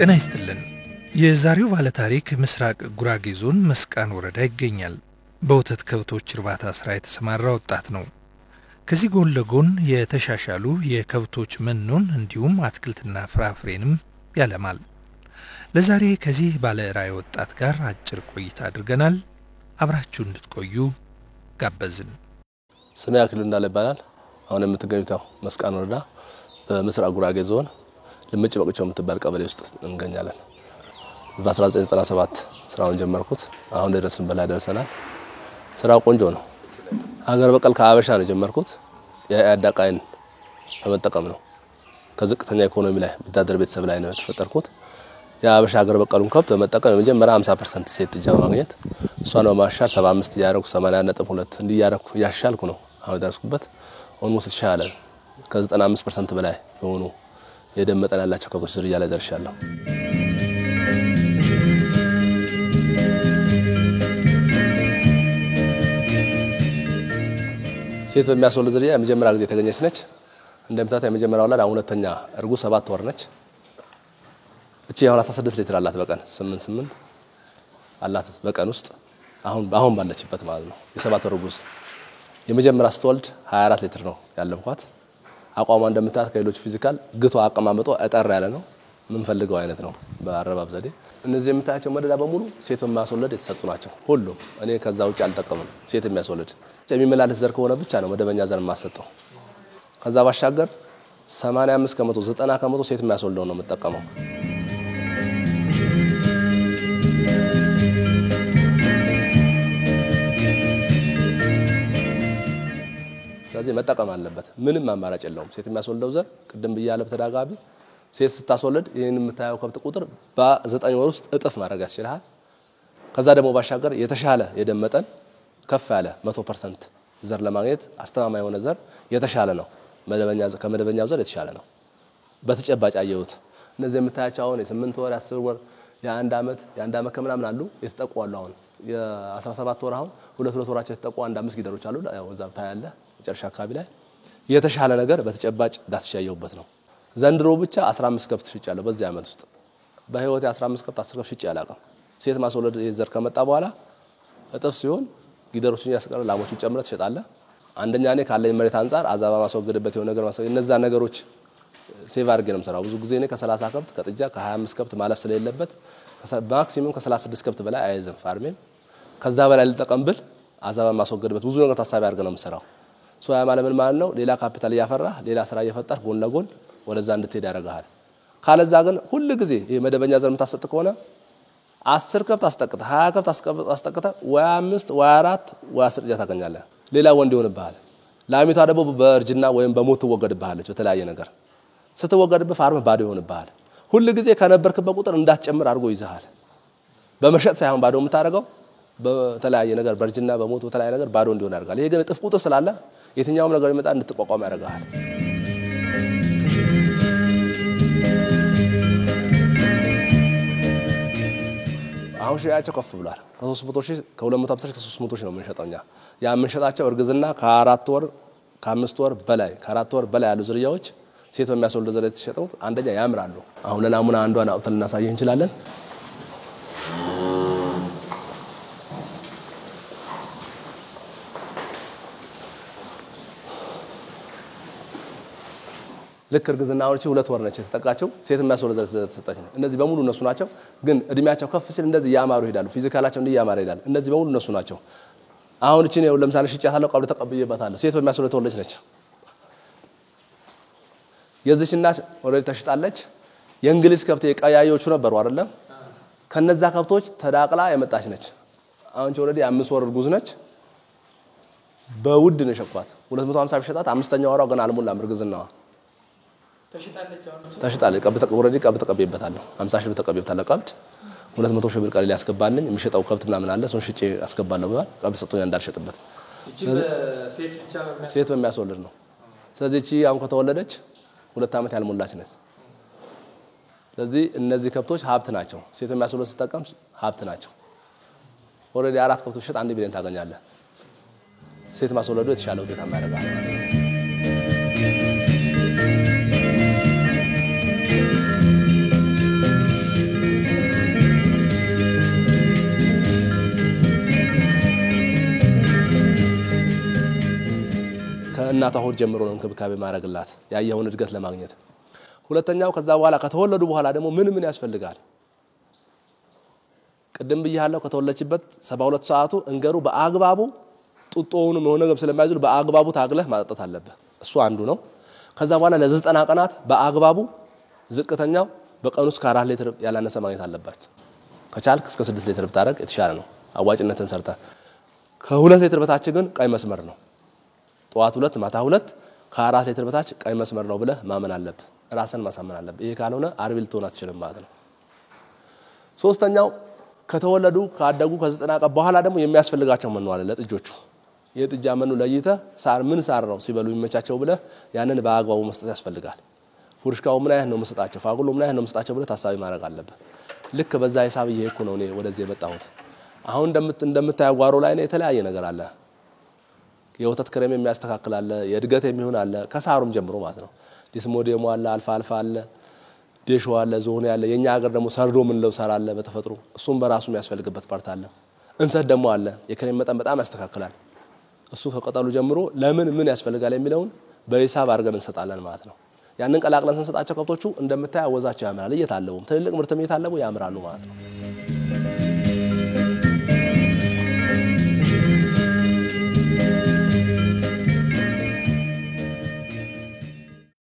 ጤና ይስጥልን። የዛሬው ባለ ታሪክ ምስራቅ ጉራጌ ዞን መስቃን ወረዳ ይገኛል። በወተት ከብቶች እርባታ ስራ የተሰማራ ወጣት ነው። ከዚህ ጎን ለጎን የተሻሻሉ የከብቶች መኖን እንዲሁም አትክልትና ፍራፍሬንም ያለማል። ለዛሬ ከዚህ ባለ ራዕይ ወጣት ጋር አጭር ቆይታ አድርገናል። አብራችሁ እንድትቆዩ ጋበዝን። ስሜ አክሊሉ እንዳለ ይባላል። አሁን የምትገኙት መስቃን ወረዳ በምስራቅ ጉራጌ ዞን ልምጭ በቅቸው የምትባል ቀበሌ ውስጥ እንገኛለን። በ1997 ስራውን ጀመርኩት። አሁን ድረስን በላይ ደርሰናል። ስራው ቆንጆ ነው። ሀገር በቀል ከአበሻ ነው ጀመርኩት። ያዳቃይን በመጠቀም ነው። ከዝቅተኛ ኢኮኖሚ ላይ በታደር ቤተሰብ ላይ ነው የተፈጠርኩት። የአበሻ ሀገር በቀሉን ከብት በመጠቀም የመጀመሪያ 50% ሴት ልጅ ማግኘት፣ እሷን በማሻል 75 ያረኩ 80.2 እንዲያረኩ ያሻልኩ ነው አሁን ደረስኩበት። ኦልሞስት ተሻለ ከ95% በላይ የሆኑ የደም መጠን ያላቸው ከብቶች ዝርያ ላይ ደርሻለሁ። ሴት በሚያስወልድ ዝርያ የመጀመሪያ ጊዜ የተገኘች ነች። እንደምታዩት የመጀመሪያው ላይ ሁለተኛ እርጉዝ 7 ወር ነች። እቺ አሁን 16 ሊትር አላት በቀን 8 አላት በቀን ውስጥ አሁን ባለችበት ማለት ነው። የ7 ወር እርጉዝ የመጀመሪያ ስትወልድ 24 ሊትር ነው ያለምኳት። አቋሟ እንደምታዩት ከሌሎች ፊዚካል ግቷ አቀማመጧ እጠር ያለ ነው። ምን ፈልገው አይነት ነው በአረባብ ዘዴ። እነዚህ የምታያቸው መደዳ በሙሉ ሴት በማስወለድ የተሰጡ ናቸው ሁሉም። እኔ ከዛ ውጭ አልጠቀምም። ሴት የሚያስወልድ የሚመላለስ ዘር ከሆነ ብቻ ነው መደበኛ ዘር የማሰጠው። ከዛ ባሻገር 85 ከመቶ 90 ከመቶ ሴት የሚያስወልደው ነው የምጠቀመው። ስለዚህ መጠቀም አለበት። ምንም አማራጭ የለውም። ሴት የሚያስወልደው ዘር ቅድም ብያለሁ በተዳጋቢ ሴት ስታስወልድ ይሄን የምታየው ከብት ቁጥር በ9 ወር ውስጥ እጥፍ ማድረግ ያስችላል። ከዛ ደግሞ ባሻገር የተሻለ የደም መጠን ከፍ ያለ 100% ዘር ለማግኘት አስተማማኝ የሆነ ዘር የተሻለ ነው። ከመደበኛው ዘር የተሻለ ነው። በተጨባጭ አየሁት። እነዚህ የምታያቸው አሁን የ8 ወር 10 ወር የ1 ዓመት ከምናምን አሉ የተጠቁ አሉ። አሁን የ17 ወር አሁን 2 ወራቸው የተጠቁ 5 ጊደሮች አሉ። ያው እዛ ታያለ መጨረሻ አካባቢ ላይ የተሻለ ነገር በተጨባጭ ዳስሻየሁበት ነው። ዘንድሮ ብቻ 15 ከብት ሽጫለሁ በዚህ ዓመት ውስጥ። በህይወቴ 15 ከብት 10 ከብት ሽጬ አላውቅም። ሴት ማስወለድ ዘር ከመጣ በኋላ እጥፍ ሲሆን ጊደሮችን ያስቀር ላሞችን ጨምረህ ትሸጣለህ። አንደኛ እኔ ካለኝ መሬት አንፃር አዛባ ማስወገድበት የሆነ ነገር እነዛ ነገሮች ሴቭ አድርጌ ነው የምሰራው። ብዙ ጊዜ እኔ ከ30 ከብት ከጥጃ ከ25 ከብት ማለፍ ስለሌለበት ማክሲመም ከ36 ከብት በላይ አይዝም ፋርሜን። ከዛ በላይ ልጠቀም ብል አዛባ ማስወገድበት ብዙ ነገር ታሳቢ አድርገህ ነው የምሰራው። ያ ማለት ምን ማለት ነው? ሌላ ካፒታል እያፈራህ ሌላ ስራ እየፈጠርህ ጎን ለጎን ወደዛ እንድትሄድ ያደርጋል። ካለዛ ግን ሁሉ ጊዜ የመደበኛ ዘር የምታሰጥ ከሆነ 10 ከብት አስጠቅተህ 20 ከብት አስጠቅተህ ወይ 5 ወይ 4 ወይ 10 ጥጃ ታገኛለህ። ሌላ ወንድ ይሆንብሃል። ላሚቷ ደግሞ በእርጅና ወይም በሞት ትወገድብሃለች። በተለያየ ነገር ስትወገድብህ ፋርም ባዶ ይሆንብሃል። ሁሉ ጊዜ ከነበርክበት ቁጥር እንዳትጨምር አድርጎ ይዘሃል። በመሸጥ ሳይሆን ባዶ የምታደርገው በተለያየ ነገር በእርጅና በሞት በተለያየ ነገር ባዶ እንዲሆን ያደርጋል። ይሄ ግን እጥፍ ቁጥር ስላለ የትኛውም ነገር ይመጣ እንድትቋቋም ያደርጋል። አሁን ሺያቸው ከፍ ብሏል። ከ300 ሺህ ከ250 ሺህ ከ300 ሺህ ነው የምንሸጠው እኛ። ያ የምንሸጣቸው እርግዝና ከ4 ወር ከ5 ወር በላይ ከ4 ወር በላይ ያሉ ዝርያዎች ሴት በሚያስወልድ ዘር የተሸጡት አንደኛ ያምራሉ። አሁን ለናሙና አንዷን አውጥተን እናሳየህ እንችላለን። ልክ እርግዝናዎች 2 ወር ነች የተጠቃቸው ሴት የሚያስወልድ ዘር ተሰጣች ነው። እነዚህ በሙሉ እነሱ ናቸው። ግን እድሜያቸው ከፍ ሲል እንደዚህ ያማሩ ይሄዳሉ። ፊዚካላቸው ያማረ ይሄዳል። እነዚህ በሙሉ እነሱ ናቸው። አሁን እቺ ነው ለምሳሌ ሽጫታለሁ ቀብለ ተቀብዬባታለሁ። ሴት በሚያስወልድ ተወለደች ነች። የዚች እናት ኦልሬዲ ተሽጣለች። የእንግሊዝ ከብት የቀያዮቹ ነበሩ አይደለም። ከነዛ ከብቶች ተዳቅላ የመጣች ነች። አሁን ኦልሬዲ 5 ወር እርጉዝ ነች። በውድ ነው ሸኳት 250 ቢሸጣት 5ኛ ወራው ገና አልሞላም እርግዝናዋ ተሽጣለች። ቀብት ተቀብዬበታለሁ 50 ሺህ ብር ተቀብዬበታለሁ። ቀብት 200 ሺህ ብር ቀለል ያስገባልኝ የሚሸጠው ከብት ምናምን አለ። እሱን ሽጬ አስገባለሁ ብሏል። ቀብት ሰጥቶኛ እንዳልሸጥበት ሴት በሚያስወልድ ነው። ስለዚህ እቺ አሁን ከተወለደች 2 ዓመት ያልሞላች ነች። ስለዚህ እነዚህ ከብቶች ሀብት ናቸው። ሴት የሚያስወልድ ስትጠቀም ሀብት ናቸው። ኦልሬዲ 4 ከብቶች ሽጥ 1 ቢሊዮን ታገኛለህ። ሴት ማስወለዱ የተሻለ ውጤት ያደርጋል። ከእናቷ ሆድ ጀምሮ ነው እንክብካቤ ማድረግላት ያየውን እድገት ለማግኘት። ሁለተኛው ከዛ በኋላ ከተወለዱ በኋላ ደግሞ ምን ያስፈልጋል? ቅድም ብያለሁ ከተወለችበት 72 ሰዓቱ እንገሩ በአግባቡ ጡጦውንም የሆነ ነገር ስለማይዙ በአግባቡ ታግለህ ማጠጣት አለበት። እሱ አንዱ ነው። ከዛ በኋላ ለ90 ቀናት በአግባቡ ዝቅተኛው በቀን ውስጥ ከ4 ሊትር ያላነሰ ማግኘት አለበት። ከቻልክ እስከ 6 ሊትር ብታረግ የተሻለ ነው። አዋጭነትን ሰርተ ከ2 ሊትር በታች ግን ቀይ መስመር ነው። ጠዋት 2 ማታ 2 ከ4 ሊትር በታች ቀይ መስመር ነው ብለህ ማመን አለብህ። ራስን ማሳመን አለብህ። ይሄ ካልሆነ አርቢ ልትሆን አትችልም ማለት ነው። ሶስተኛው ከተወለዱ ካደጉ ከ90 ቀን በኋላ ደግሞ የሚያስፈልጋቸው መኖ አለ ለጥጆቹ። የጥጃ መኖ ለይተህ ሳር ምን ሳር ነው ሲበሉ የሚመቻቸው ብለህ ያንን በአግባቡ መስጠት ያስፈልጋል። ፉርሽካው ምን አይነት ነው መስጣቸው፣ ፋጉሎ ምን አይነት ነው መስጣቸው ብለህ ታሳቢ ማድረግ አለብህ። ልክ በዛ ሂሳብ እየሄድኩ ነው እኔ ወደዚህ የመጣሁት። አሁን እንደምታየው ጓሮ ላይ ነው የተለያየ ነገር አለ። የወተት ክሬም የሚያስተካክል አለ፣ የእድገት የሚሆን አለ፣ ከሳሩም ጀምሮ ማለት ነው። ዲስሞዲየሙ አለ፣ አልፋ አለ፣ ዴሾ አለ፣ ዞን ያለ። የኛ ሀገር ደግሞ ሰርዶ ምን ለው ሳር አለ በተፈጥሮ እሱም በራሱ የሚያስፈልግበት ፓርት አለ። እንሰት ደግሞ አለ፣ የክሬም መጠን በጣም ያስተካክላል። እሱ ከቀጠሉ ጀምሮ ለምን ምን ያስፈልጋል የሚለውን በሂሳብ አድርገን እንሰጣለን ማለት ነው። ያንን ቀላቅለን ስንሰጣቸው ከብቶቹ እንደምታየው ወዛቸው ያምራል። እየታለቡ ትልልቅ ምርትም እየታለቡ ያምራሉ ማለት ነው።